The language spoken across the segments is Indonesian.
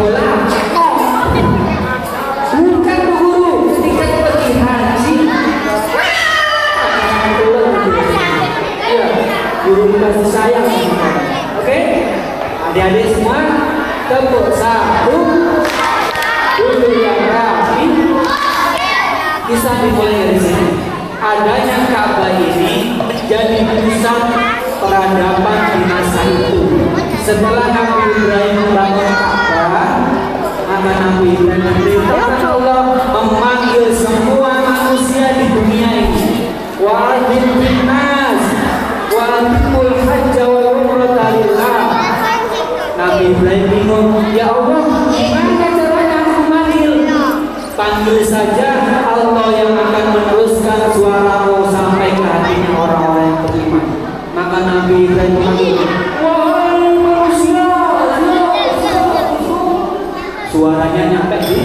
bola. Bukan Bu Guru, ketika pergi haji. Ya, guru kasih sayang. Oke? Adik-adik semua tepuk satu. Dulu yang rapi. Kisah dimulai dari sini. Adanya Ka'bah ini menjadi pusat peradaban di masa itu. Setelah Nabi Ibrahim membangun Ka'bah, maka Nabi Ibrahim memerintahkan Allah memanggil semua manusia di dunia ini. Wa'adzim binnas wa'atimul hajja wal umrata lillah. Nabi Ibrahim bingung, ya Allah, gimana caranya aku memanggil? Panggil saja, Allah yang akan meneruskan suaramu sampai ke hatinya orang-orang yang beriman. Maka Nabi Ibrahim memanggil, wahai manusia, suaranya nyampe di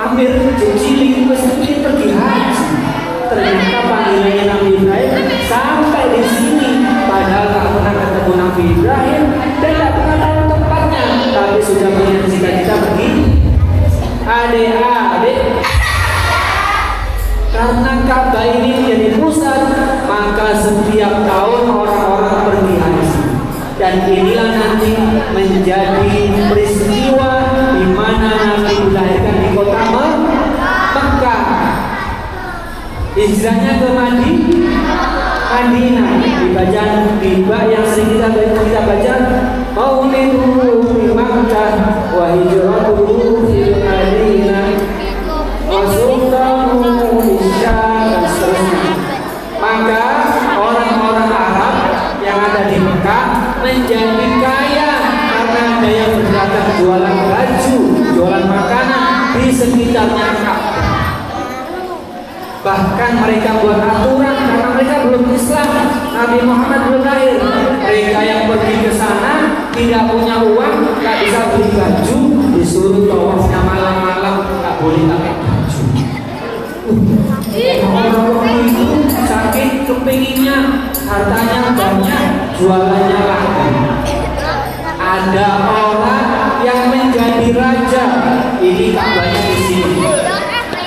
Amir cilik mesti pergi haji. Ternyata panggilannya Nabi Ibrahim sampai di sini. Padahal tak pernah ketemu Nabi Ibrahim dan tak pernah tahu tempatnya, tapi sudah punya cita-cita pergi. Adik-adik, karena Ka'bah ini menjadi pusat, maka setiap tahun orang-orang pergi haji. Dan inilah nanti menjadi peristiwa di mana Nabi dilahirkan di kota Mekah. Hijrahnya ke Madinah. Dibaca yang sering kita baca, Mauliduhu di Makkah wa hijratuhu fil Madinah wa sultanuhu bisyam, dan seterusnya. Maka orang-orang Arab yang ada di Mekah menjadi kaya karena ada yang berdagang jualan baju, jualan makanan di sekitarnya Ka'bah. Bahkan mereka buat aturan karena mereka belum Islam, Nabi Muhammad belum lahir. Mereka yang pergi ke sana tidak punya uang, nggak bisa beli baju, disuruh tawafnya malam-malam, nggak boleh pakai baju. Orang-orang itu sakit kepinginnya, hartanya banyak, jualannya laku. Ada orang yang menjadi raja, ini Ka'bahnya di sini.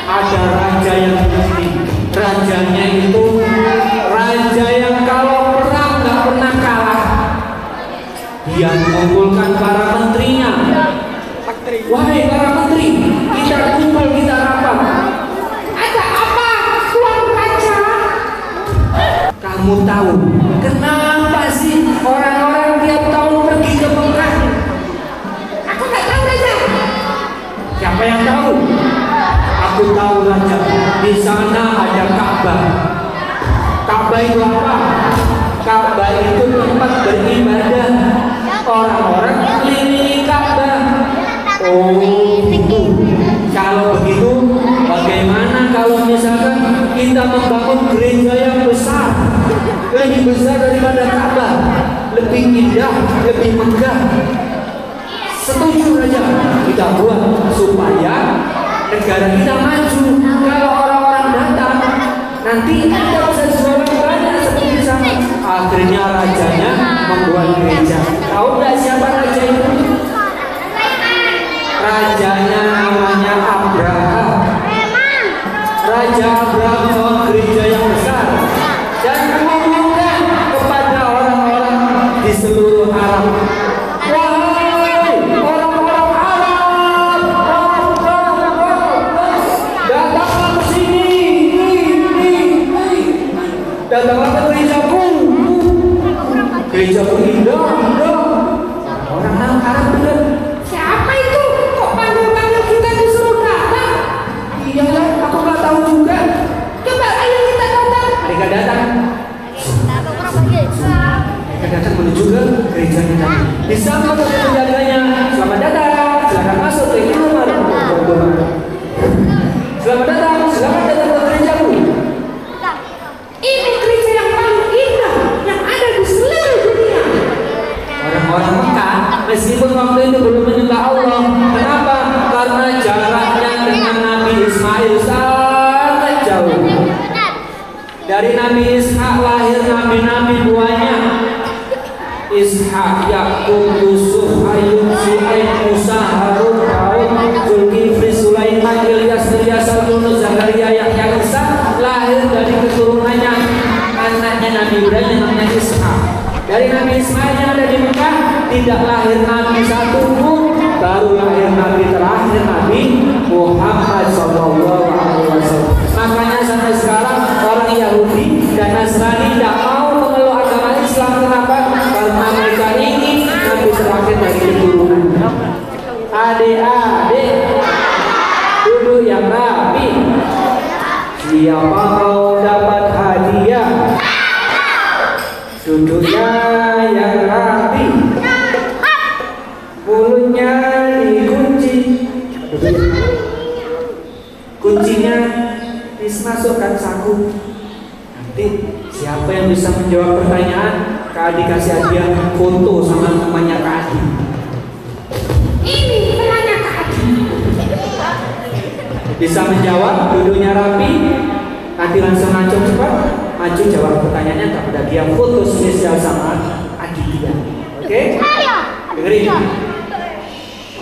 Ada raja yang begini, rajanya itu raja yang kalau perang nggak pernah kalah. Dia mengumpulkan para menterinya. Wahai para menteri, kita kumpul, kita rapat. Ada apa, tuan raja? Kamu tahu kenapa sih orang-orang tiap tahun pergi ke Mekah? Aku nggak tahu, raja. Siapa yang tahu? Aku tahu, raja. Di sana ada Ka'bah. Ka'bah itu apa? Ka'bah itu tempat beribadah. Orang-orang keliling Ka'bah. Oh, itu. Kalau begitu, bagaimana kalau misalkan kita membangun gereja yang besar, lebih besar daripada Ka'bah, lebih indah, lebih megah? Setuju, raja. Kita buat supaya negara kita maju. Kalau orang-orang datang, nanti kita bisa jualan banyak seperti sana. Akhirnya rajanya membuat gereja. Tahu nggak siapa raja itu? Rajanya namanya Abraham. Raja Abraham membuat gereja yang besar dan mengumumkan kepada orang-orang di seluruh Arab, datanglah ke gerejaku. Gerejaku indah. Orang Arab bilang, siapa itu? Kok panggil-panggil kita disuruh datang? Iyalah, aku nggak tahu juga. Coba ayo kita datang. Mereka datang. Mereka datang menuju ke gerejanya. Disambut oleh penjaganya. Selamat datang. Silakan masuk ke ini rumah. Selamat datang. Selamat datang ke gerejaku. Ini gereja yang paling indah yang ada di seluruh dunia. Orang-orang Mekah meskipun waktu itu belum menyembah Allah. Kenapa? Karena jaraknya dengan Nabi Ismail sangat jauh. Dari Nabi Ishak lahir nabi-nabi buahnya. Ishak, Yakub, Yusuf, Ayub, Adik-adik duduk yang rapi. Siapa mau dapat hadiah? Duduknya yang rapi. Mulutnya dikunci. Kuncinya dimasukkan saku. Nanti siapa yang bisa menjawab pertanyaan, Kak Adi kasih hadiah foto sama temannya Kak Adi. Ini temannya Kak Adi. Bisa menjawab, duduknya rapi. Nanti langsung maju cepat, maju jawab pertanyaannya, tak ada dia foto spesial sama Aditya. Oke? Dengerin.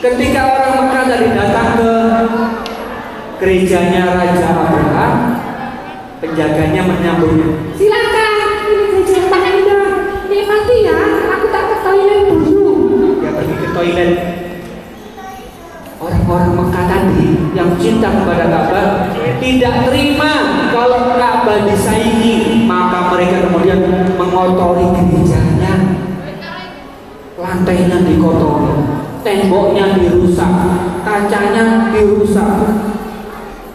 Ketika orang Mekah tadi datang ke gerejanya Raja Abraham, penjaganya menyambutnya. Silakan, ini gereja yang paling indah. Nikmati ya, aku tak ke toilet dulu. Dia pergi ke toilet. Orang-orang Mekah tadi yang cinta kepada Ka'bah tidak terima kalau Ka'bah disaingi, maka mereka kemudian mengotori gerejanya. Lantainya dikotori, temboknya dirusak, kacanya dirusak.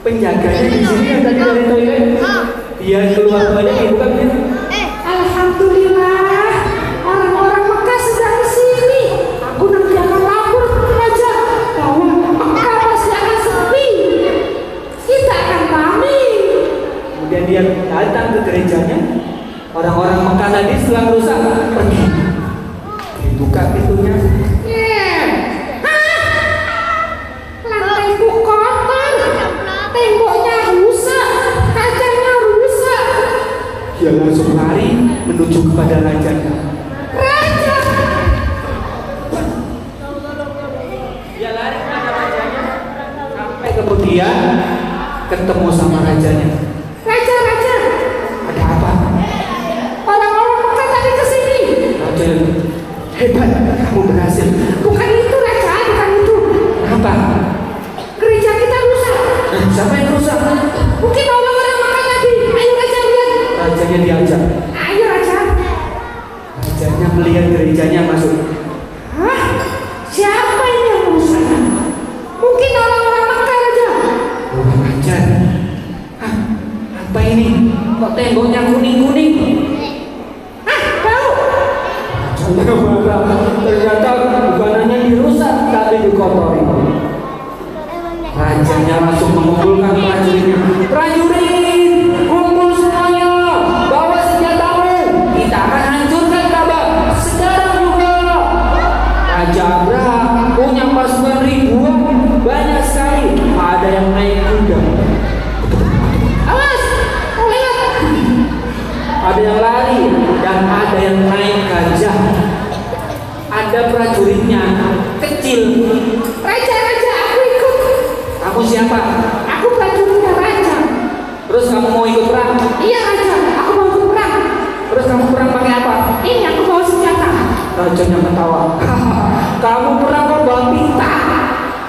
Penjaganya di sini yang tadi dari toilet, dia keluar toilet dibuka pintu. Alhamdulillah, orang-orang Mekah sudah ke sini. Aku nanti akan lapor ke raja bahwa Mekah pasti akan sepi. Kita akan rame. Kemudian dia datang ke gerejanya. Orang-orang Mekah tadi setelah rusak pergi. Dibuka pintunya. Lantaiku kotor, temboknya rusak, kacanya rusak. Dia langsung lari menuju kepada rajanya. Raja, Dia lari kepada rajanya sampai kemudian ketemu sama rajanya. raja, Ada apa? orang-orang Mekah tadi ke sini. Raja, hebat, kamu berhasil. Bukan itu raja, bukan itu. Apa? Gereja kita rusak. Siapa yang rusak? Mungkin orang-orang Mekah tadi. Ayo raja lihat. Rajanya diajak. Ayo raja. Rajanya melihat gerejanya masuk. Hah? Siapa ini yang rusak? Mungkin orang-orang Mekah raja. Kurang ajar. Hah, apa ini? Kok temboknya kuning-kuning? Hah, tahu? Ternyata bukan hanya dirusak, tapi dikotori. Rajanya langsung mengumpulkan prajuritnya. Prajurit, kumpul semuanya, bawa senjatamu. Kita akan hancurkan Ka'bah sekarang juga. Raja Abraham punya pasukan ribuan, banyak sekali. Ada yang naik kuda, Awas, lihat. ada yang lari, dan ada yang naik gajah. Ada prajuritnya kecil. Raja, aku ikut. Kamu siapa? Aku prajuritnya raja. Terus kamu mau ikut perang? Iya raja, aku mau ikut perang. Terus kamu perang pakai apa? Ini aku bawa senjata. Rajanya ketawa. Kamu perang kok bawa pita?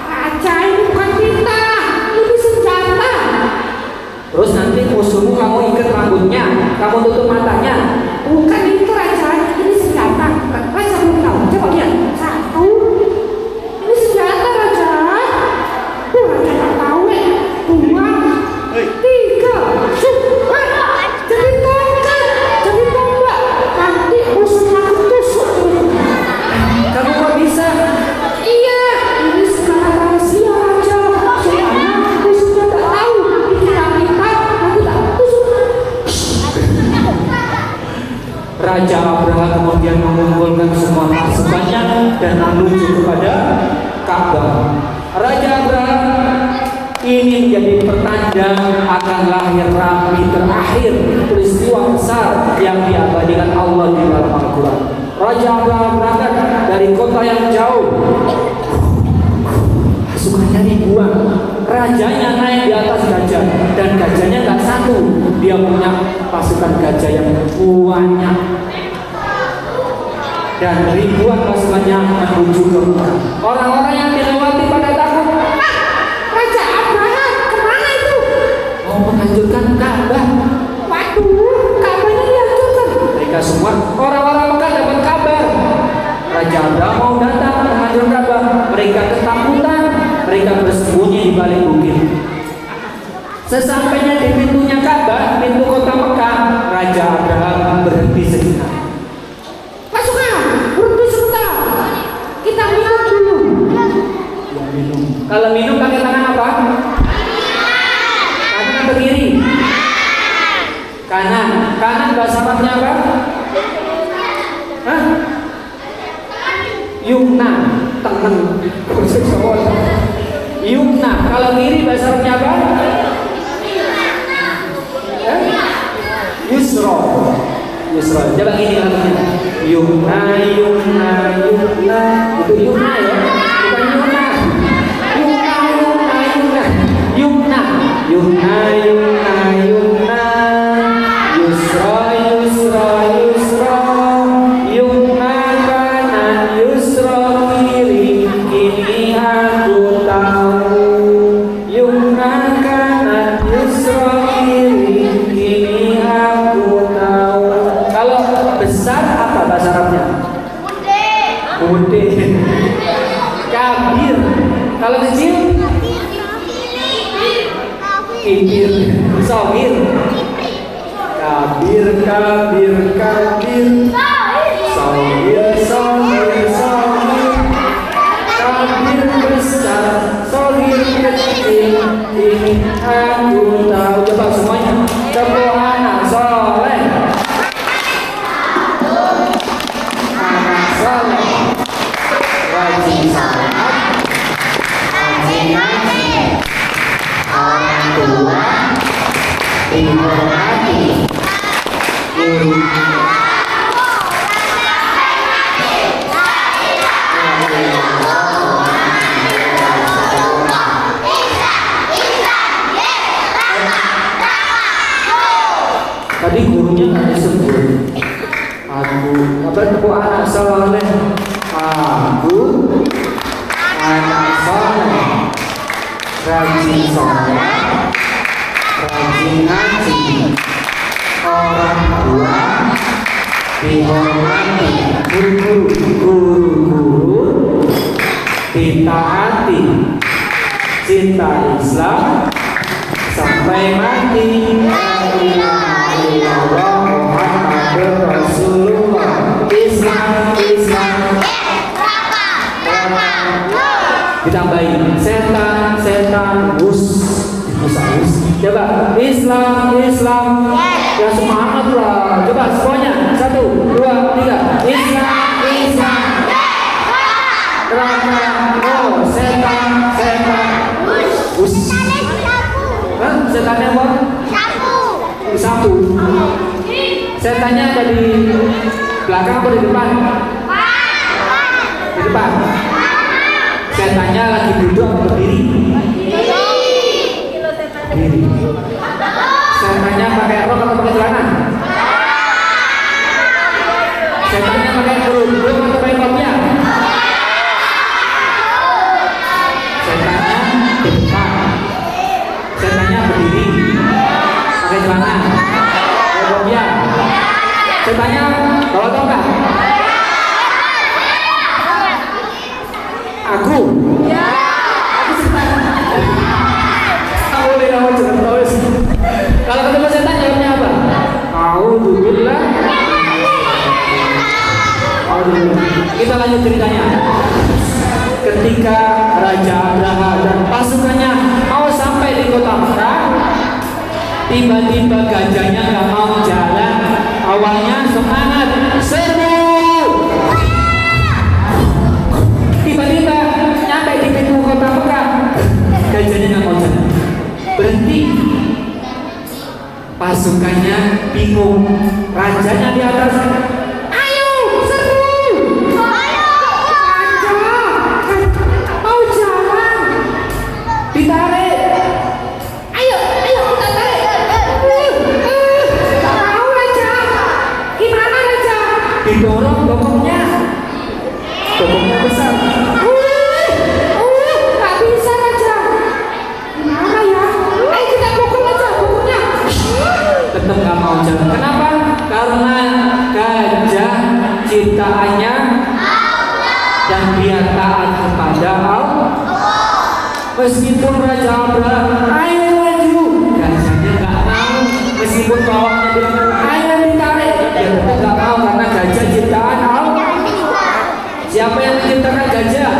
Raja, ini bukan kita, ini senjata. Terus nanti musuhmu kamu ikat rambutnya, kamu tutup matanya. Bukan itu raja, ini senjata. Raja belum tahu. Coba lihat. Satu. Ini senjata raja. Raja tak tahu ya. Dua. Tiga. Jadi tongkat, jadi tombak. Nanti musuhnya aku tusuk. Kamu kok bisa? Iya, ini sekarang rahasia raja. Soalnya musuhnya tak tahu. Dikira kita, nanti tak tusuk. Raja Abraham kemudian mengumpulkan semua pasukannya dan menuju kepada Ka'bah. Raja Abraham ini menjadi pertanda akan lahir Nabi terakhir, peristiwa besar yang diabadikan Allah di dalam Al-Quran. Raja Abraham berangkat dari kota yang jauh, pasukannya ribuan. Rajanya naik di atas gajah, dan gajahnya nggak satu, dia punya pasukan gajah yang banyak, dan ribuan pasukannya menuju ke Mekah. Orang-orang yang dilewati pada takut. Raja Abraham, kemana itu? Mau menghancurkan Ka'bah. Waduh, kabarnya dihancurkan. Mereka semua orang-orang Mekah dapat kabar Raja Abraham mau datang menghancurkan Ka'bah. Mereka ketakutan. mereka bersembunyi di balik bukit. Sesampainya di pintunya Ka'bah, pintu kota Mekah, Raja Abraham berhenti sejenak. Pasukan, berhenti sebentar. Kita minum dulu. Ya, minum. Kalau minum pakai tangan apa? Kanan atau kiri? Kanan. Kanan bahasa Arabnya apa? Hah? Yumna. Tangan. Yumna. Kalau kiri bahasa Arabnya apa? Yusra. Yusra. Coba gini lagunya. Yumna, Yumna, Yumna. Itu Yumna ya, bukan Yumna. Yumna, Yumna, Yumna. Yumna, Yumna, Yumna, Yumna. Yusra, Yusra, Yusra. Yumna kanan, Yusra kiri. Kini aku tahu. Yumna kanan, Yusra kiri. Kini aku tahu. Kalau besar apa bahasa Arabnya? Bude. Kabir. Kalau kecil? Kibir. Sogir. Kabir, kabir, kabir. Sogir, sogir, sogir. Kabir besar, sogir kecil. Ini aku tahu. Coba semuanya. Tepuk anak soleh. Anak soleh. Rajin sholat, rajin ngaji, orang tua dihormati, guru tadi gurunya nggak disebut. Aku apa tepuk anak soleh. Aku anak soleh, rajin sholat, rajin ngaji, orang tua dihormati, guru-guru ditaati, cinta Islam sampai mati. La ilaha illallah Muhammadur Rasulullah. Islam, Islam. Ditambahin setan, setan, us. Coba Islam, Islam. Ya semangat lah. Coba semuanya. 1, 2, 3. Islam, Islam. Neraka, oh setan, setan, us. Hah? Setannya apa? Satu. Setannya ada di belakang atau di depan? Di depan. Setannya lagi duduk atau berdiri? Berdiri. Setannya pakai rok atau pakai celana? Setannya pakai kerudung atau pakai kopiah? Setannya di depan. Setannya berdiri. Pakai celana. Pakai kopiah. Setannya bawa tongkat. Aku. Aku setan. Boleh nama jangan tahu. Kalau ketemu setan jawabnya apa? Alhamdulillah. Kita lanjut ceritanya. Ketika Raja Abraha dan pasukannya mau sampai di kota Mekah, tiba-tiba gajahnya nggak mau jalan. Awalnya semangat, serbu. Tiba-tiba nyampe di pintu kota Mekah, gajahnya nggak mau jalan, berhenti. Pasukannya bingung, rajanya di atas. Ayo serbu, raja mau jalan, ditarik. Ayo, ayo kita tarik. Gak mau raja, gimana raja? Didorong dokongnya besar. Gak bisa raja. Gimana ya? Ayo kita pukul aja bukunya. Tetap gak mau jalan. Kenapa? Karena gajah Meskipun Raja Abraham, ayo maju, gajahnya nggak mau. Meskipun bawahnya bilang, ayo ditarik, dia tetap nggak mau karena gajah ciptaan Allah. Siapa yang menciptakan gajah?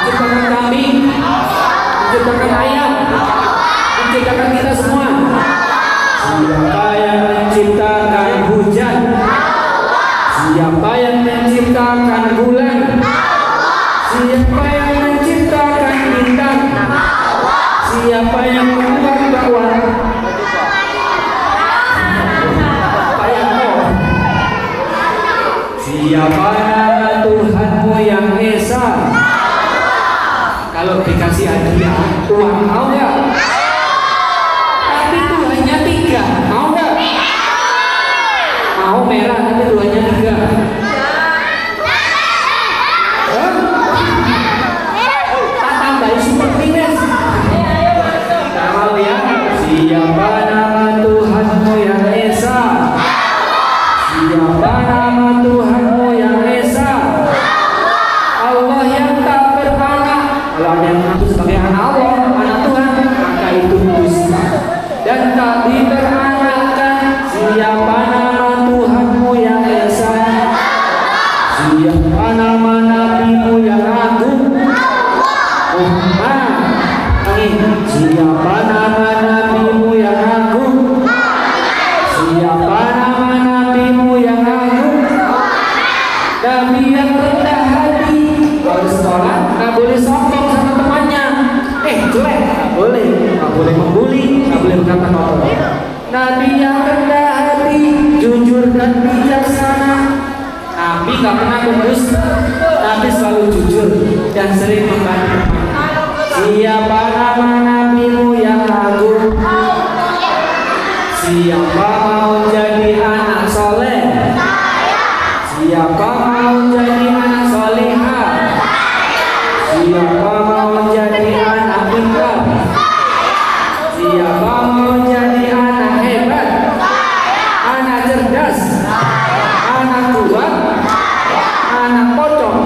Menciptakan kambing, menciptakan ayam, menciptakan kita semua. Siapa yang menciptakan hujan? Siapa yang menciptakan bulan? Siapa yang menciptakan bintang? Siapa yang membuat bawah? Siapa nama Tuhanmu yang Esa? Kalau dikasih hadiah, Tuhan mau nggak? Tapi Tuhannya 3, mau nggak? Mau merah, tapi Tuhannya 3. Tak tambahin super minus. Tak mau ya? Siapa nama Tuhanmu yang Esa? Siapa nama Tuhanmu yang Esa? Allah yang tak beranak. Kalau ada yang mengaku sebagai anak Allah, anak Tuhan, maka itu dusta dan tak diperanakkan. Siapa nama Tuhanmu yang Esa? Siapa nama nabimu yang agung? Muhammad. Siapa nama nabimu yang agung? Siapa nama nabimu yang agung? Nabi yang rendah hati. Kalau sekolah nggak boleh sombong sama temannya. Jelek nggak boleh membuli, nggak boleh berkata kotor. Nabi yang rendah hati, jujur dan bijaksana. Nabi nggak pernah berdusta. Nabi selalu jujur dan sering membantu. Siapa nama nabimu yang agung? Siapa mau jadi anak soleh? Siapa mau jadi anak solihah? Siapa mau jadi anak pintar? Siapa mau jadi anak hebat? Anak cerdas? Anak kuat? Anak pocong?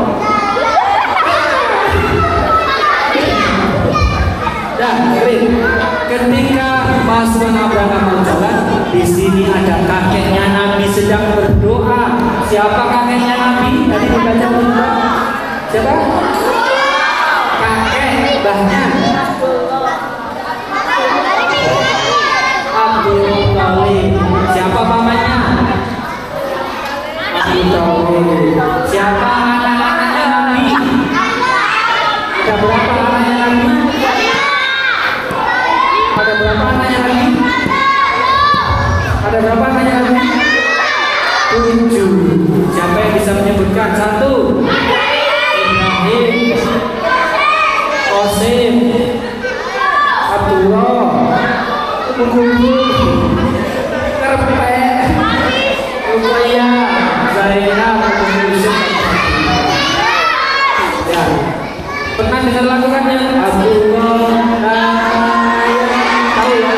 Dan ketika pasukan Abraham berjalan, di sini ada kakeknya Nabi sedang berdoa. Siapa kakeknya Nabi? Tadi dibaca juga. Siapa? Kakek mbahnya Abdul Muthalib. Siapa pamannya? Abdul Muthalib. Siapa anak-anaknya Nabi? Ada berapa anaknya Nabi? Ada berapa anaknya Nabi? Ada berapa anaknya Nabi? 7. Siapa yang bisa menyebutkan? 1. Ibrahim, Qasim, Abdullah, Karpet, Ruqayyah, Zainab, Yusuf. Ya, pernah dengar lagunya? Abdullah, tahu ya?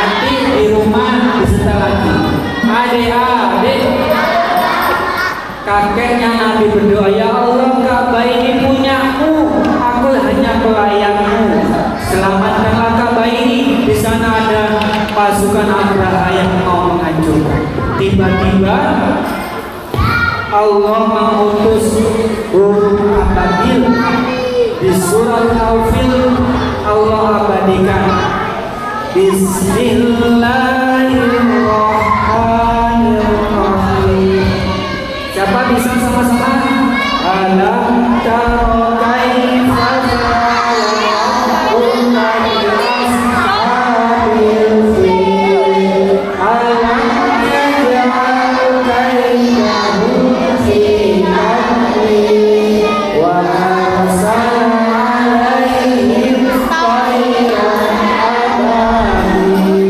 Nanti di rumah disetel lagi. Adik-adik, kakeknya Nabi berdoa, ya Allah, Ka'bah ini punyamu, aku hanya pelayanmu. Selamatkanlah Ka'bah ini. Di sana ada pasukan Abraha yang mau menghancurkan. Tiba-tiba Allah mengutus burung ababil. Di surat Al-Fil Allah abadikan, Bismillahirrahmanirrahim. Siapa bisa sama-sama? Alam taro kaifa fa'ala bi ashabil fil. Alam yaj'al kaidahu fi tadlil wa arsala 'alaihim tayran ababil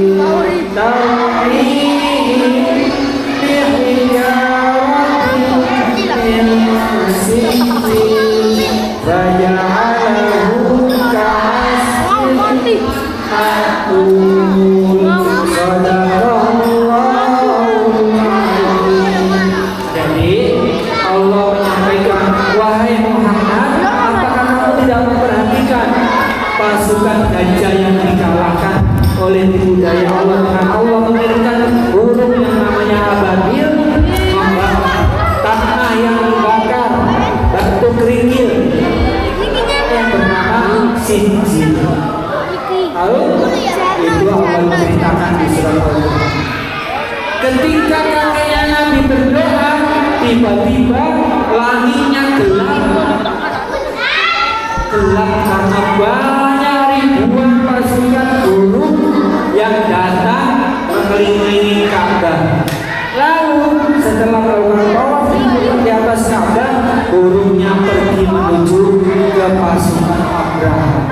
tarmihim bihijaratin min sijil faja'alahum ka'asfin ma'kul. Shadaqallahul adzim. Jadi Allah menyampaikan, wahai Muhammad, pasukan gajah yang dikalahkan oleh tipu daya Allah dengan Allah mengirimkan burung yang namanya ababil membakar tanah yang dibakar batu kerikil yang bernama Sinjil. Lalu itu Allah menceritakan di surat Al-Quran. Ketika kakeknya Nabi berdoa, tiba-tiba langitnya gelap karena banyak ribuan pasukan burung yang datang mengelilingi Ka'bah. Lalu setelah melakukan tawaf di atas Ka'bah, burungnya pergi menuju ke pasukan Abraham.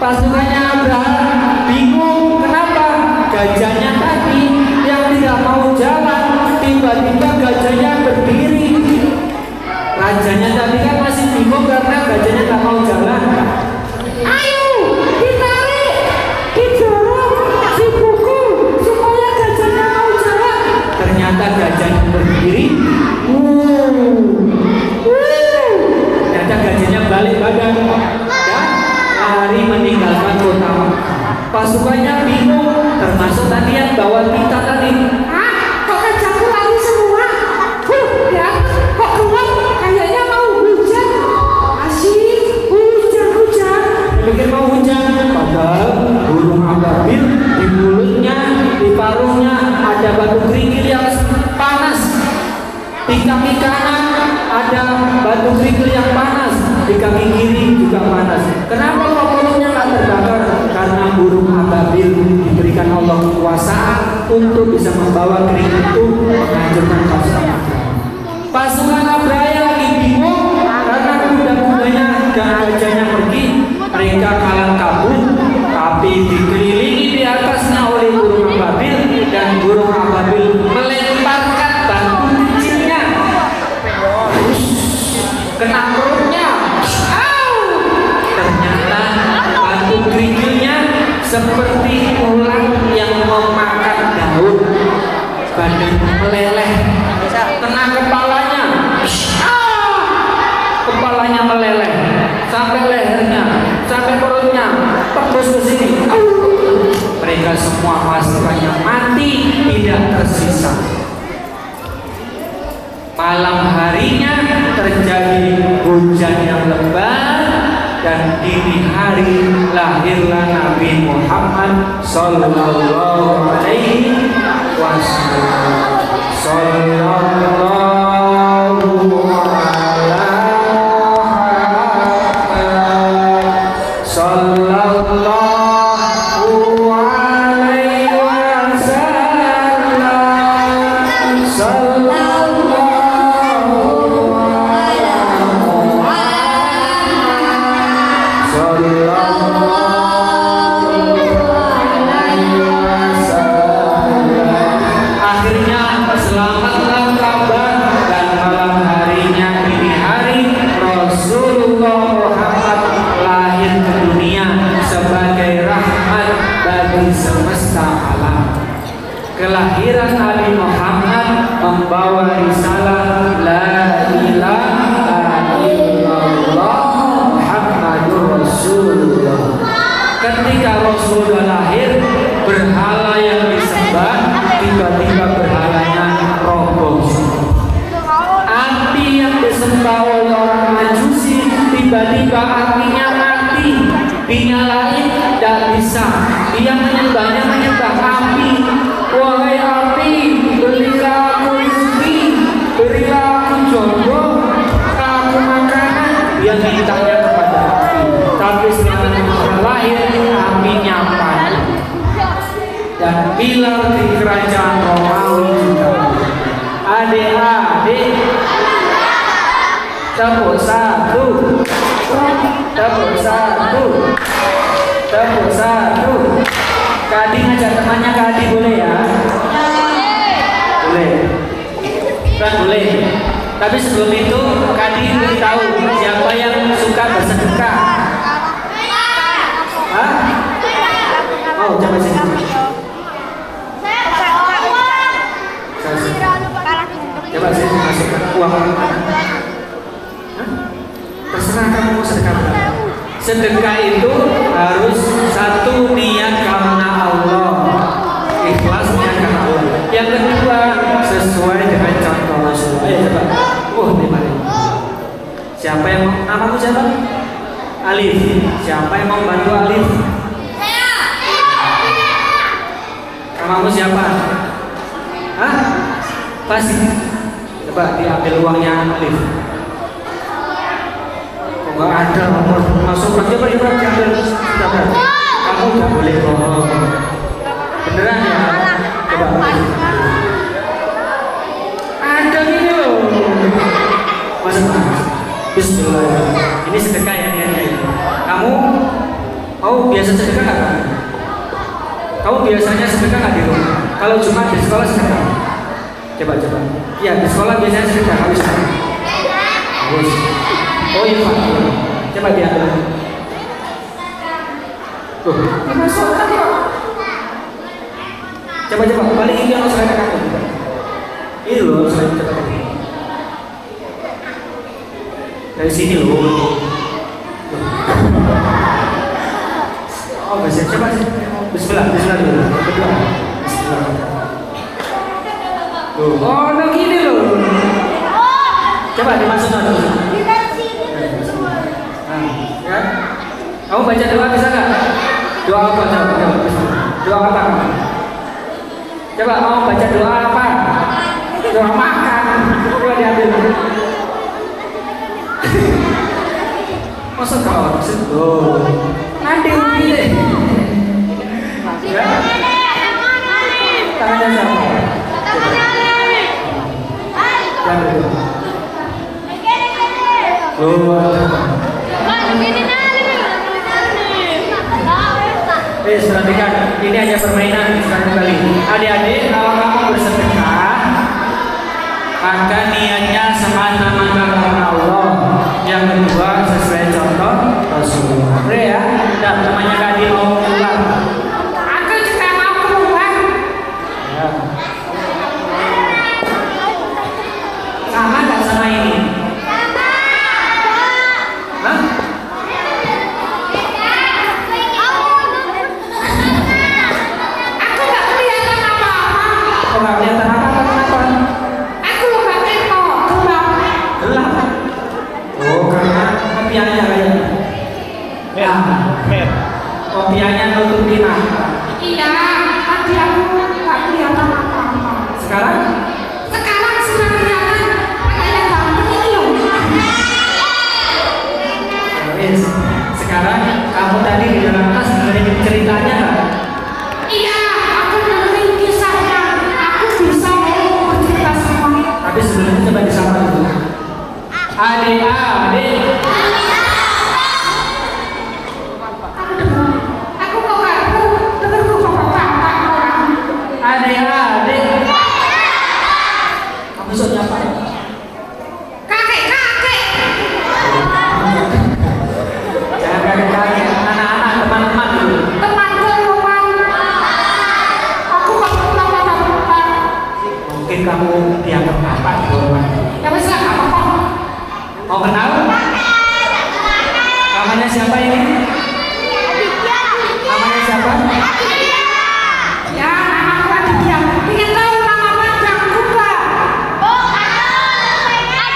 Pasukannya Abraham bingung kenapa gajahnya tadi yang tidak mau jalan, tiba-tiba gajahnya berdiri. Rajanya tadi kan masih bingung karena gajahnya tak mau jalan. Ayo ditarik, didorong, dipukul supaya gajahnya mau jalan. Ternyata gajahnya berdiri. Ternyata gajahnya balik badan dan lari meninggalkan kota Makkah. Pasukannya bingung, termasuk tadi yang bawa kita tadi. Kok gajahku lari semua? Ya, kok keluar kayaknya mau hujan. Asyik, hujan. Pikir mau hujan, padahal burung ababil di mulutnya, di paruhnya ada batu kerikil yang panas. Di kaki kanan ada batu kerikil yang panas, di kaki kiri juga panas. Kenapa kok mulutnya nggak terbakar? Karena burung ababil diberikan Allah kekuasaan untuk bisa membawa kerikil itu menghancurkan pasukan. Pasukan Abraham lagi bingung karena kuda-kudanya dan gajahnya pergi. Mereka kalah kabur, tapi dikelilingi di atasnya oleh burung ababil, dan burung ababil melemparkan batu kecilnya kena perutnya. Ternyata batu kerikilnya seperti ular yang memakan daun, badan meleleh, kena kepalanya. Kepalanya meleleh sampai lehernya, sampai perutnya, tembus ke sini. Mereka semua pasukannya mati, tidak tersisa. Malam harinya terjadi hujan yang lebat, dan dini hari lahirlah Nabi Muhammad sallallahu alaihi wasallam. Sallallahu kelahiran Nabi Muhammad membawa risalah la ilaha illallah Muhammadur Rasulullah. Ketika Rasulullah lahir, berhala yang disembah tiba-tiba berhalanya roboh. Api yang disembah oleh orang Majusi tiba-tiba apinya mati, dinyalain tidak bisa. Dia menyembah api. Wahai api, berilah aku rezeki, berilah aku jodoh, aku makanan. Dia mintanya kepada api. Tapi setelah lahir, apinya padam. Dan pilar di kerajaan Romawi juga. Adik-adik, tepuk satu, tepuk satu, tepuk satu. Kadi ngajak temannya, Kadi boleh ya? Boleh. Kan boleh. Tapi sebelum itu Kadi beritahu siapa yang suka bersedekah. Hah? Oh, coba sini. Coba sini masukkan uang. Hah? Terserah kamu mau sedekah berapa. Sedekah itu harus satu niat karena Allah, ikhlas niat karena Allah. Yang kedua sesuai dengan contoh Rasulullah. Ayo coba. Terima kasih. Siapa yang mau? Namamu siapa? Alif. Siapa yang mau bantu Alif? Namamu siapa? Hah? Pasti. Coba diambil uangnya Alif. Enggak ada, masuk aja Pak, coba diambil. Kamu enggak boleh bohong. Beneran ya? Coba. Ada gini loh. Masuk. Bismillah. Ini sedekah ya niatnya. Kamu biasa sedekah nggak? Kamu biasanya sedekah nggak di rumah? Kalau Jumat di sekolah sedekah? Coba. Iya, di sekolah biasanya sedekah. Harus. Oh iya Pak. Coba diambil. Tuh. Dimasukkan kok. Coba. Balik ini yang saya katakan. Ini loh, saya katakan. Dari sini loh. Oh, bisa coba sih. Bismillah dulu. Kedua. Bismillah. Tuh. Oh, udah gini loh. Coba dimasukkan dulu. Ya. Kamu baca doa bisa nggak? Doa apa? Doa apa? Coba mau baca doa apa? Doa makan. Coba diambil. Masa kau sedih? Nanti deh. Ya. Tangannya siapa? Perhatikan, ini hanya permainan sekali kali. Adik-adik, kalau kamu bersedekah, maka niatnya semata-mata karena Allah. Yang kedua sesuai contoh Rasulullah. Oke ya, dan namanya Kadi mau keluar. Aku juga mau keluar. Ya. Sama nggak sama ini? Hah? Aku nggak kelihatan apa-apa. Kok nggak kelihatan apa-apa? Kenapa? Aku nggak kepo, gelap. Gelap. Oh, karena kopiahnya kayaknya. Kopiahnya nutupin mata. Iya, tadi aku nggak kelihatan apa-apa. Sekarang? Sekarang sudah kelihatan. Kayak gambar ini loh. Yes. Sekarang kamu tadi di dalam kelas dengerin ceritanya nggak? Iya, aku dengerin kisahnya. Aku bisa mau bercerita semuanya. Tapi sebelumnya coba disapa dulu. Adik-adik. Aku kok aku dengerku kok bapak orang. Adik-adik. Kamu sok nyapa? Kakek. Jangan kakek-kakek, anak-anak, teman-teman dulu. Teman-teman. Aku kok bapak. Mungkin kamu dianggap apa di rumah? Ya wes lah, nggak apa-apa. Mau kenal? Namanya siapa ini? Namanya siapa? Ya, aku Aditya. Ingin tahu nama panjangku nggak?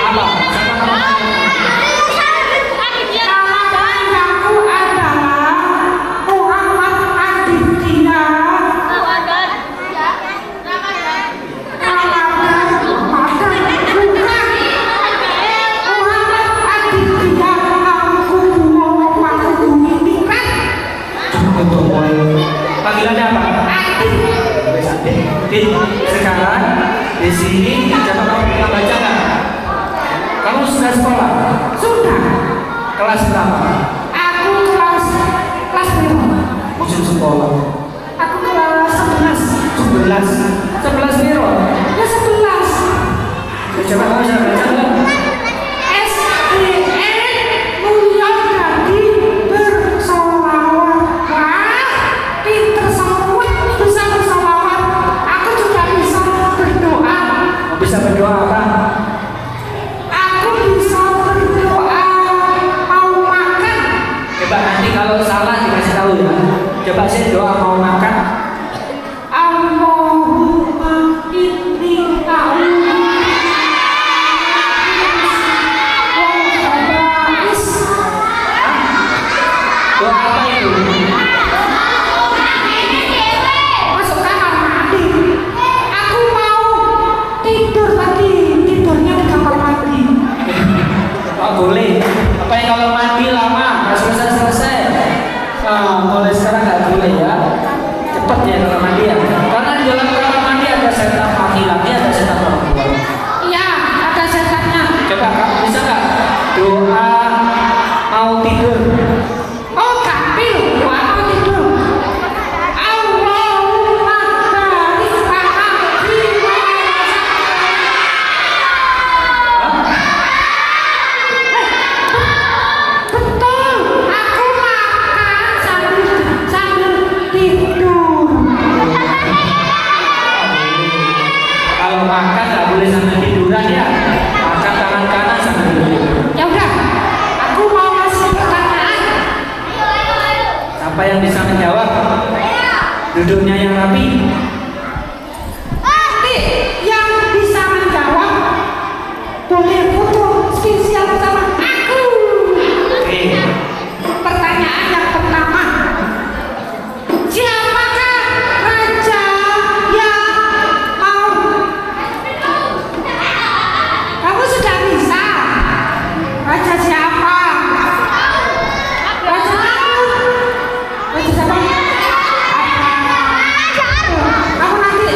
Apa? Siapa namanya? Nama panjangku adalah Muhammad Aditya. Ramadan bukan. Muhammad Aditya. Aku mau aku ini kan. Panggilannya apa? Oke, sekarang di sini coba kamu pernah baca nggak? Kamu sudah sekolah? Sudah. Kelas berapa? Aku kelas berapa? Ujung sekolah. Aku kelas 11. 11 biro. Ya 11. Coba kamu bisa baca nggak? SDN Mulia Jadi bersolawat. Wah, pinter semua bisa bersolawat. Aku juga bisa berdoa. Kamu bisa berdoa apa? Aku bisa berdoa mau makan. Coba nanti kalau salah dikasih Coba sih doa mau makan. Allahumma inni a'udzu Doa apa itu? masuk kamar mandi. Aku mau tidur tadi, tidurnya di kamar mandi. Oh boleh. Apa yang kalau mandi lama nggak selesai? Mulai sekarang nggak boleh ya. Cepat ya kalau mandi ya. Karena di dalam kamar mandi ada setan laki-laki, ada setan perempuan. Iya, ada setannya. Coba kamu bisa nggak doa mau tidur? Oh, tapi doa mau tidur. Allahumma barik lana fima betul, aku makan sambil tidur. Kalau makan nggak boleh sambil tiduran ya. Makan tangan kanan sambil tidur. Ya udah, aku mau ngasih pertanyaan. Siapa yang bisa menjawab? Duduknya yang rapi. Nanti yang bisa menjawab boleh foto spesial sama aku. Oke. Pertanyaan yang pertama, siapakah raja yang mau? Kamu sudah bisa. Raja siapa? Raja kamu? Raja siapa? Kamu nanti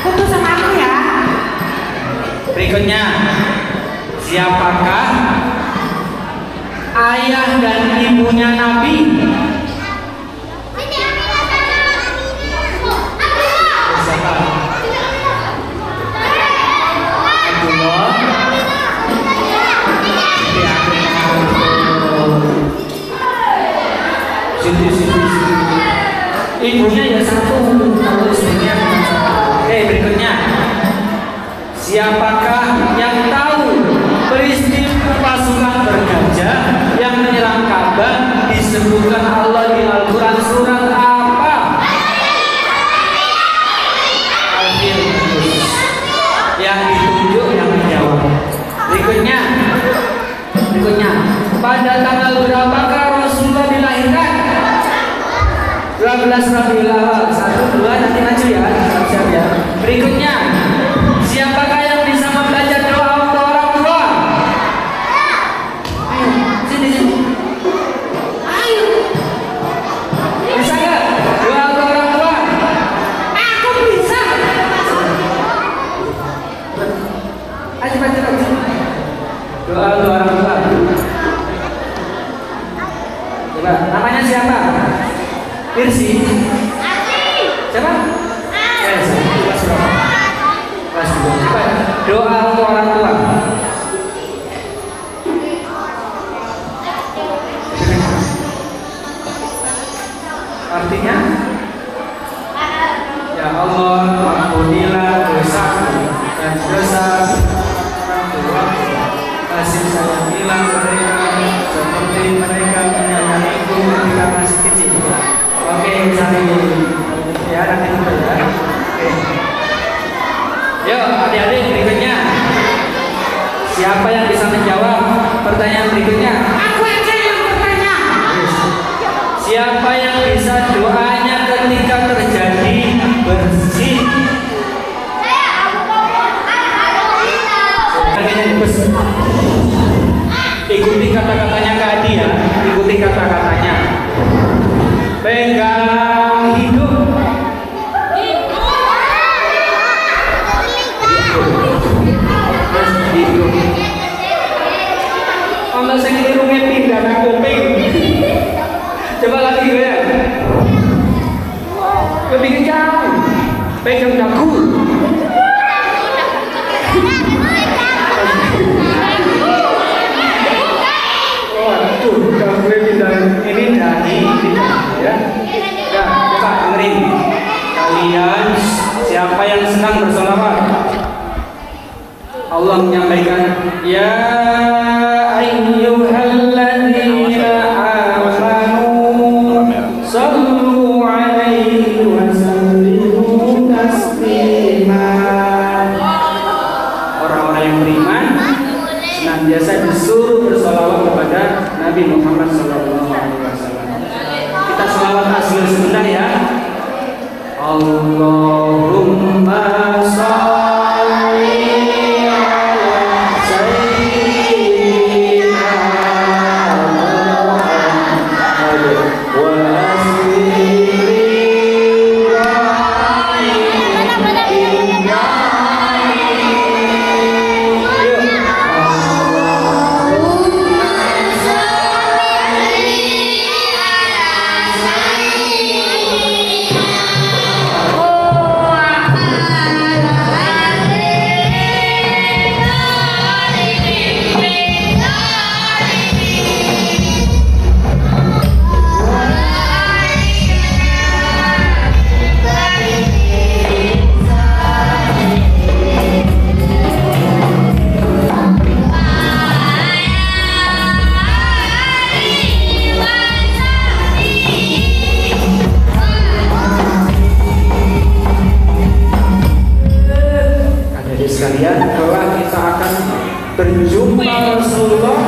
foto sama aku ya. Berikutnya, siapakah ayah dan ibunya Nabi? Siapa? Abdullah. Sini. Ibunya ya satu, kalau istrinya bukan satu. Oke, berikutnya. Siapakah yang tahu peristiwa pasukan bergajah yang menyerang Ka'bah disebutkan Allah di Al-Quran surat apa? Al-Firdaus. Yang ditunjuk yang menjawab. Berikutnya, pada tanggal berapakah Rasulullah dilahirkan? 12 Rabiul Awal. 1, 2, nanti maju ya. Siap ya. Berikutnya, siapakah yang bisa membaca doa untuk orang tua? Ayo, sini. Ayo, Bisa nggak doa untuk orang tua? aku bisa. Ayo baca. Doa untuk orang tua. Coba, namanya siapa? Irsi. Siapa? Kelas berapa? Kelas 2. Coba doa untuk orang tua. Artinya, ya Allah, ampunilah dosaku dan dosa orang tuaku. Kasih sayangilah mereka seperti mereka menyayangiku ketika masih kecil. Oke, cari ya nanti dulu ya. Oke. Yuk, adik-adik berikutnya. Siapa yang bisa menjawab pertanyaan berikutnya? Aku aja yang bertanya. Siapa yang bisa doanya ketika terjadi bersih? Ikuti kata-katanya Kak Adi ya. Ikuti kata-katanya. Pegang hidup. Mas hidup. Ono sing irunge pindah nang kuping. Coba lagi gue ya. Lebih kencang. Pegang dagu. Waduh, gue pindah ini dahi ya. Ya, coba dengerin. Kalian siapa yang senang bersolawat? Allah menyampaikan, ya ayyuhalladzina amanu sallu biasa disuruh bersolawat kepada Nabi Muhammad SAW. Kita solawat asli sebentar ya. Allahumma sholli ala sayyidina Muhammad wa sekalian, kelak kita akan berjumpa Rasulullah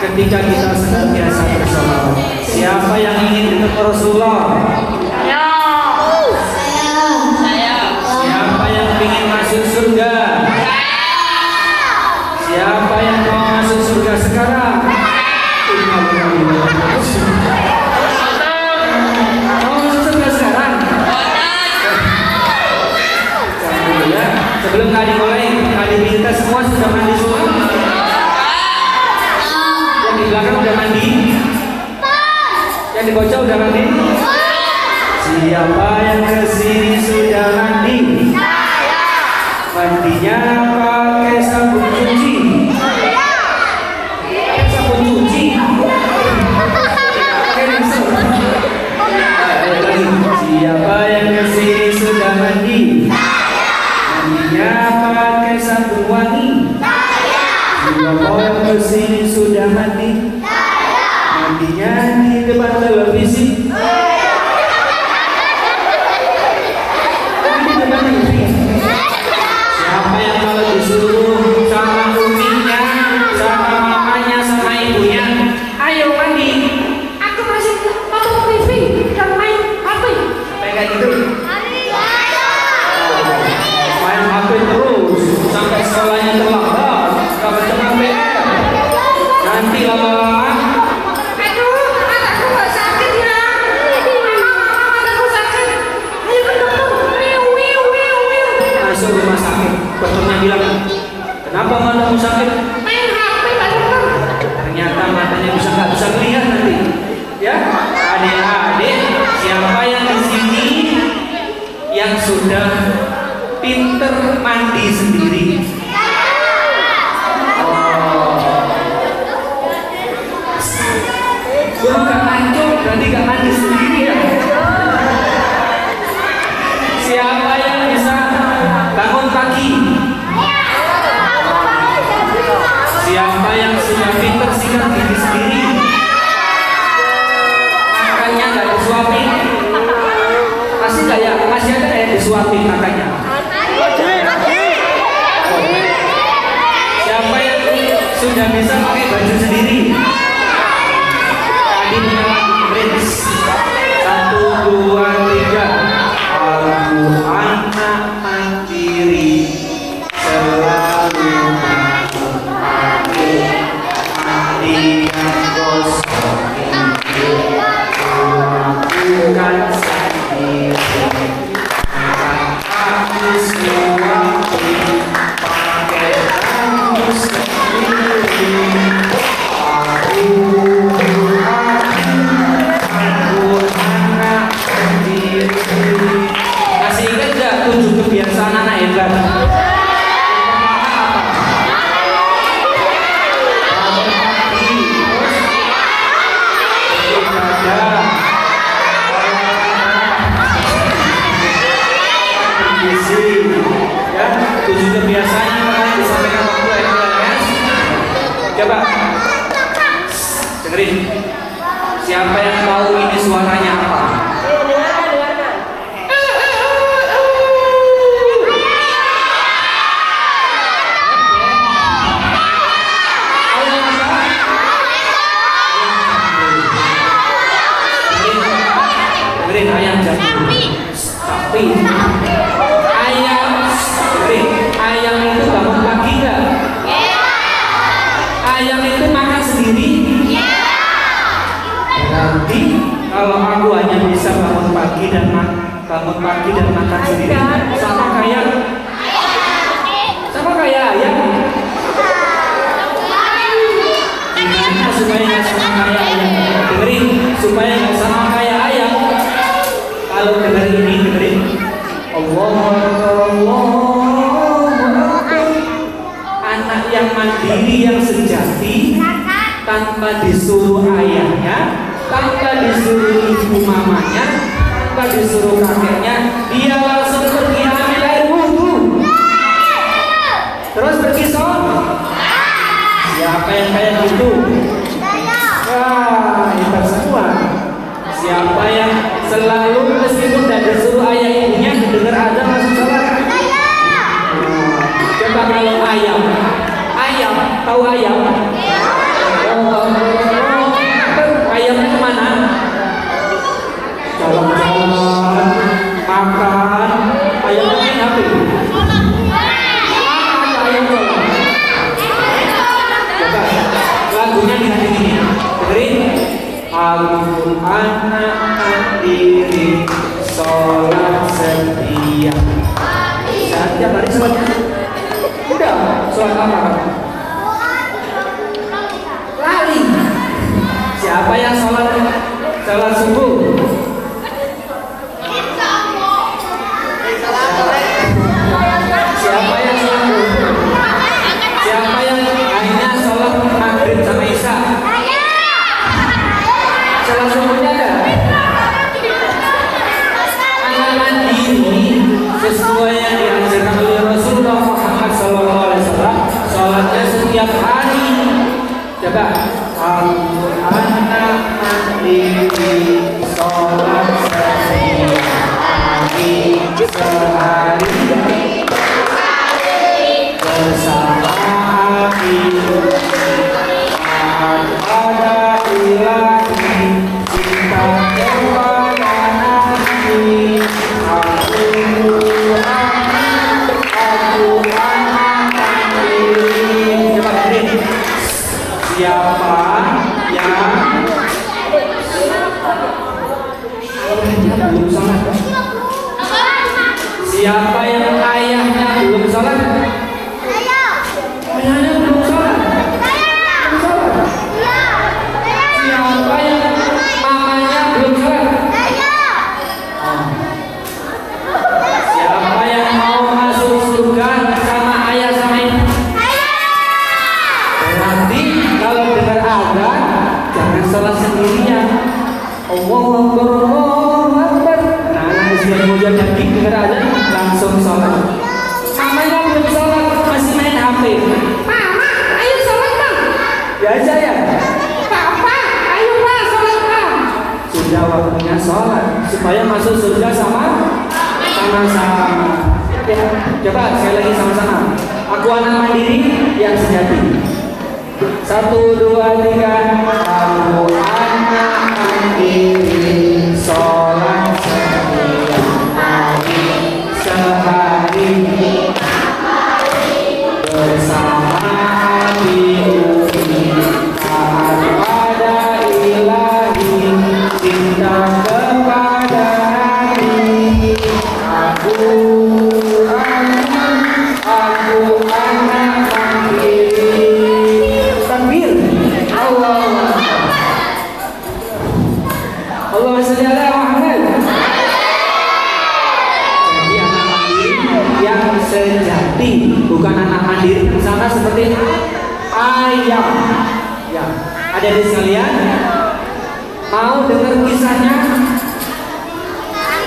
ketika kita senantiasa bersolawat. Siapa yang ingin ketemu Rasulullah? Siapa yang ingin masuk surga? Siapa yang mau masuk surga sekarang? Mau masuk surga sekarang? Ya, sebelum kali mulai, kali kita semua sudah mandi semua. Yang di belakang udah mandi. Yang di bocah udah mandi. Siapa yang kesini sudah mandi? Mandinya pakai sabun cuci. Pakai sabun cuci. Pakai rinso. Siapa yang kesini sudah mandi? Mandinya pakai sabun wangi. Siapa yang kesini sudah mandi? Mandinya di depan televisi. Siapa yang kalau disuruh sama uminya, sama mamanya, sama ibunya, ayo mandi. Aku masih nonton TV dan main HP. Kayak gitu. Main HP terus sampai sekolahnya terlambat, gak bertemu PR. Nanti lama-lama, Aduh, mataku gak sakit ya. Mataku sakit. Ayo ke dokter. Wiu. masuk rumah sakit. Dokternya bilang, kenapa matamu sakit? Main HP Pak Dokter. Ternyata matanya nggak bisa melihat nanti. Ya, adik-adik, siapa yang di sini yang sudah pinter mandi sendiri? Bukan hancur, berarti gak mandi sendiri ya. Siapa yang bisa bangun pagi? Siapa yang sudah pinter sikat gigi sendiri? Makannya gak disuapin? Masih gak ya? Masih ada yang disuapin makannya? Siapa yang sudah bisa pakai baju sendiri? Tadi menyalakan Prince 1, 2, 3. Aku anak mandiri, selalu mandi yang kosong itu lakukan sendiri. Aku suami pakai baju sendiri. Masih ingat gak 7 kebiasaan anak hebat? Ya, 7 kebiasaan yang pernah disampaikan waktu LPS. Coba dengerin. Siapa yang tahu ini suaranya apa? kalian itu makan sendiri? Berarti kalau aku hanya bisa bangun pagi dan makan sendiri, sama kayak ayam. Gimana supaya nggak sama kayak ayam? Dengerin, supaya nggak sama kayak ayam. Kalau dengerin. Anak yang mandiri yang sejati, tanpa disuruh ayahnya, tanpa disuruh ibu mamanya, tanpa disuruh kakeknya, dia langsung pergi ambil air wudhu, terus pergi sholat. Siapa yang kayak gitu? Wah, hebat semua. Siapa yang selalu meskipun tidak disuruh ayah ibunya dengar azan langsung sholat? Coba kalau ayam, tahu ayam? Ayamnya kemana? Jalan-jalan, makan. Ayamnya main HP. Ayam jalan. Coba lagunya ini. Dengerin. Al-Quran mandiri, sholat setia. Setiap hari sholatnya? Udah, sholat apa? Lali. Siapa yang sholat subuh? Siapa yang sholat subuh? Siapa yang akhirnya sholat maghrib sama isya? Sholat subuhnya ada? Anak mandiri sesuai yang diajarkan oleh Rasulullah Muhammad SAW, sholatnya setiap hari. Coba anak mandiri sholat setiap hari sehari bersama ibu pada ilahi cinta kepada nabi. Aku anak mandiri. Coba dengerin. Siapa yang belum sholat? Siapa yang ayahnya belum sholat? Ayahnya belum sholat? Siapa yang mamanya belum sholat? Siapa yang mau masuk surga sama ayah sama ibu? Berarti kalau dengar azan jangan sholat sendirian. Allahu Akbar, Allahu Akbar. Nah, siap hujan jadi dengar azan langsung sholat. Mamanya belum sholat masih main HP. Mama, ayo sholat bang. Biasa ya? Papa, ayo bang sholat bang. Sudah waktunya sholat supaya masuk surga sama-sama. Ya, coba sekali lagi sama-sama. Aku anak mandiri yang sejati. 1, 2, 3. Aku anak mandiri, sholat setiap hari sehari bersama ibu taat pada ilahi cinta kepada nabi. Aku anak mandiri. Takbir. Allahumma sholli ala Muhammad. Jadi anak mandiri yang sejati, bukan anak mandiri sama seperti ayam. Ya, ada di sekalian. Mau dengar kisahnya?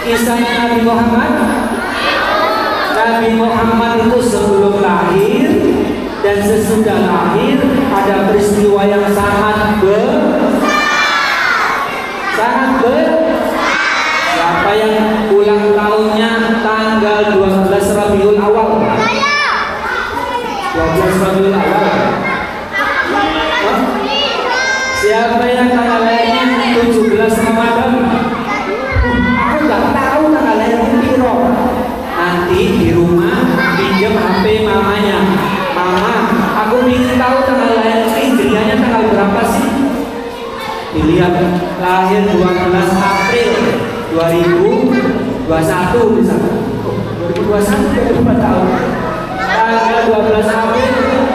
Kisahnya Nabi Muhammad. Nabi Muhammad itu sebelum lahir dan sesudah lahir ada peristiwa yang sangat Siapa yang ulang tahunnya tanggal 12 Rabiul Awal? 12 Rabiul Awal. Siapa yang tanggal lahirnya 17 Ramadan? Aku nggak tahu tanggal lahirnya piro. Nanti di rumah pinjam HP mamanya. Mama, aku ingin tahu tanggal lahir Hijriahnya lahirnya tanggal berapa sih? Dilihat, lahir 12 April 2021 misalnya. 2021 jadi 4 tahun. Tanggal 12 April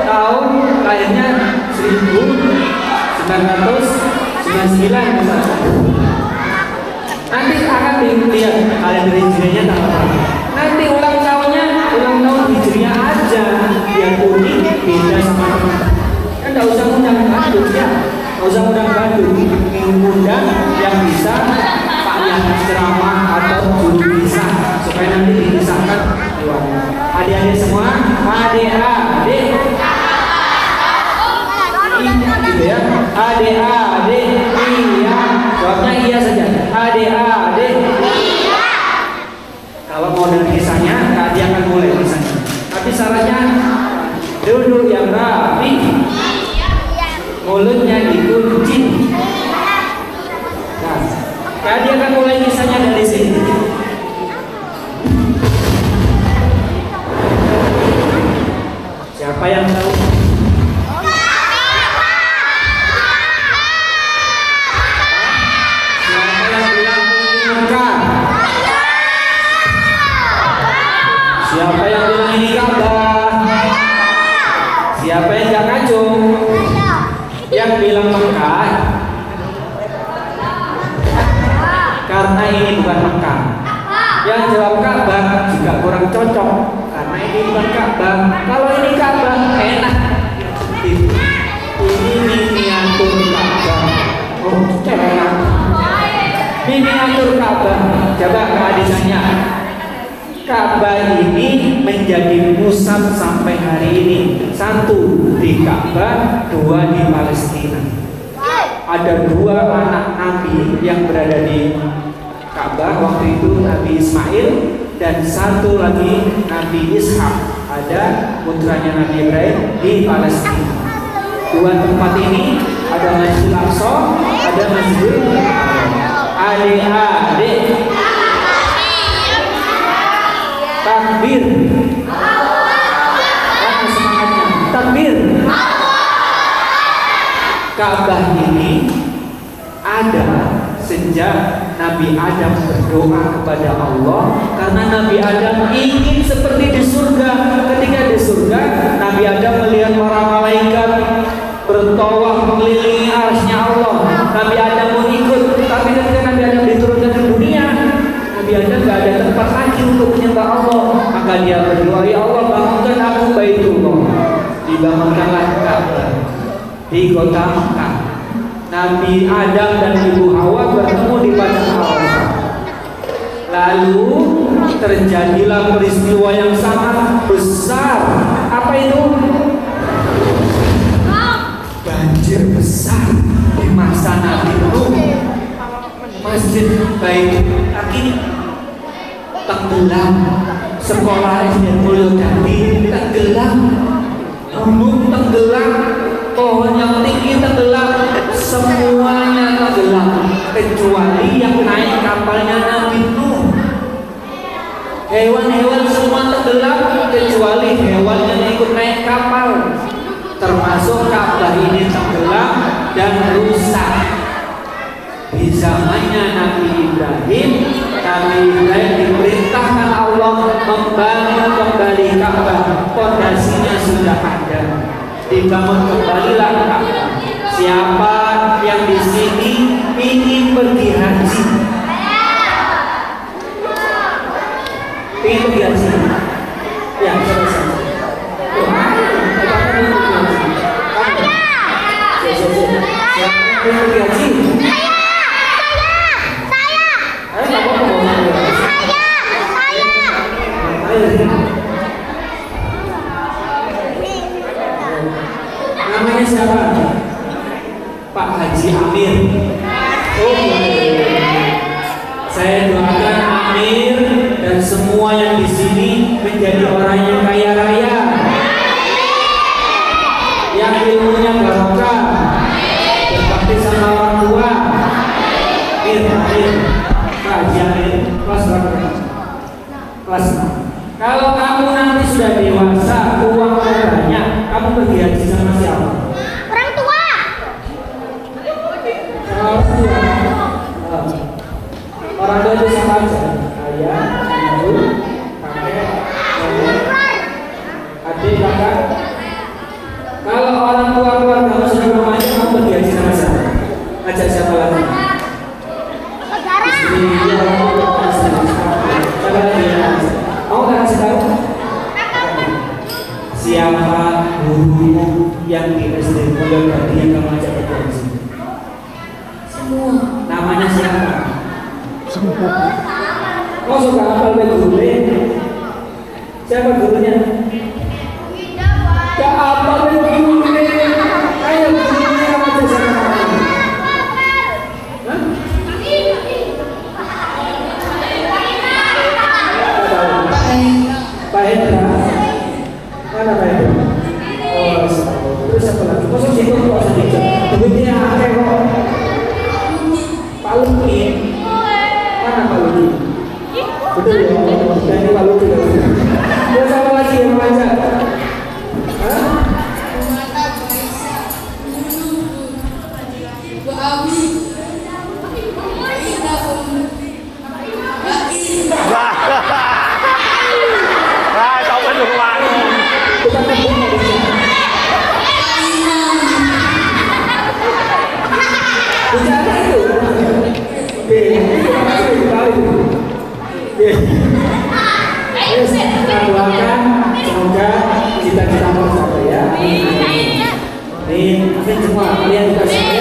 tahun lahirnya 1999 misalnya. Nanti akan dilihat kalender hijriahnya tanggal berapa. Nanti ulang tahun hijriah aja yang unik beda sama teman. Kan nggak usah undang Bandung ya, nggak usah undang Bandung, undang yang bisa Pak yang ceramah atau guru bisa supaya nanti dipisahkan keluarga. Adik-adik semua, adik-adik, gitu ya, adik-adik, iya, jawabnya iya saja, adik-adik. Kalau mau dengar kisahnya, dia akan mulai kisahnya. Tapi syaratnya duduk yang rapi, mulutnya dikunci. Nah, dia akan mulai kisahnya dari sini. Siapa yang tahu? Siapa yang bilang ini Mekah? Siapa yang bilang ini Ka'bah? Siapa yang gak kacung? Yang bilang Mekah karena ini bukan Mekah. Yang jawab Ka'bah juga kurang cocok karena ini bukan Ka'bah. Kalau ini Ka'bah enak. Ini miniatur Ka'bah. Oh, enak. Miniatur Ka'bah. Coba keadisannya. Ka'bah ini menjadi pusat sampai hari ini. 1 di Ka'bah, 2 di Palestina. Ada 2 anak Nabi yang berada di Ka'bah waktu itu, Nabi Ismail dan 1 lagi Nabi Ishak. Ada putranya Nabi Ibrahim di Palestina. 2 tempat ini ada Masjidil Aqsa, ada Masjidil Adik-adik. Takbir. Mana semangatnya? Takbir. Ka'bah ini ada sejak Nabi Adam berdoa kepada Allah karena Nabi Adam ingin seperti di surga. Ketika di surga, Nabi Adam melihat para malaikat bertawaf mengelilingi arsy-Nya Allah. Nabi Adam mau ikut, tapi ketika Nabi Adam diturunkan ke dunia, Nabi Adam gak ada tempat lagi untuk menyembah Allah. Maka dia berdoa, ya Allah bangunkan aku Baitullah. Dibangunkanlah Ka'bah di kota Mekah. Nabi Adam dan Ibu Hawa bertemu di padang Arafah. Lalu terjadilah peristiwa yang sangat besar. Apa itu? Banjir besar di masa Nabi Nuh. Masjid Baitul Aqsa tenggelam, sekolah SD Mulyodadi tenggelam, gunung tenggelam, pohon yang tinggi tenggelam, semuanya tenggelam kecuali yang naik kapalnya Nabi Nuh. Hewan-hewan semua tenggelam kecuali hewan yang ikut naik kapal, termasuk Ka'bah ini tenggelam dan rusak. Di zamannya Nabi Ibrahim diperintahkan Allah membangun kembali Ka'bah. Fondasinya sudah ada, dibangun kembalilah Ka'bah. Siapa yang di sini ingin pergi haji? Ingin pergi haji? Ya, selesai. Siapa yang pergi haji? Namanya siapa? Pak Haji Amir. Oh, saya doakan Amir dan semua yang di sini menjadi orang yang kaya raya, yang ilmunya barokah, berbakti sama orang tua. Amir, Pak Haji Amir, kelas berapa? Kelas 6. Kalau kamu nanti sudah dewasa, uang banyak, kamu pergi haji sama siapa? Orang tua. Kau suka hafal gurunya? Siapa gurunya? Gak hafal gurunya. Ayo gurunya aja sama kamu. Hah? Pak Hendra. Mana Pak Hendra? Oh, terus apa lagi? Masuk situ kok sedikit. Duitnya akeh kok. Pak Luki. Mana Pak Luki? Betul ya, jadi Pak Luki. Terus apa lagi yang baca? Hah? Cháu vẫn được hoài. Bicara itu. Oke, doakan semoga cita-cita tercapai ya. Amin semua kalian dikasih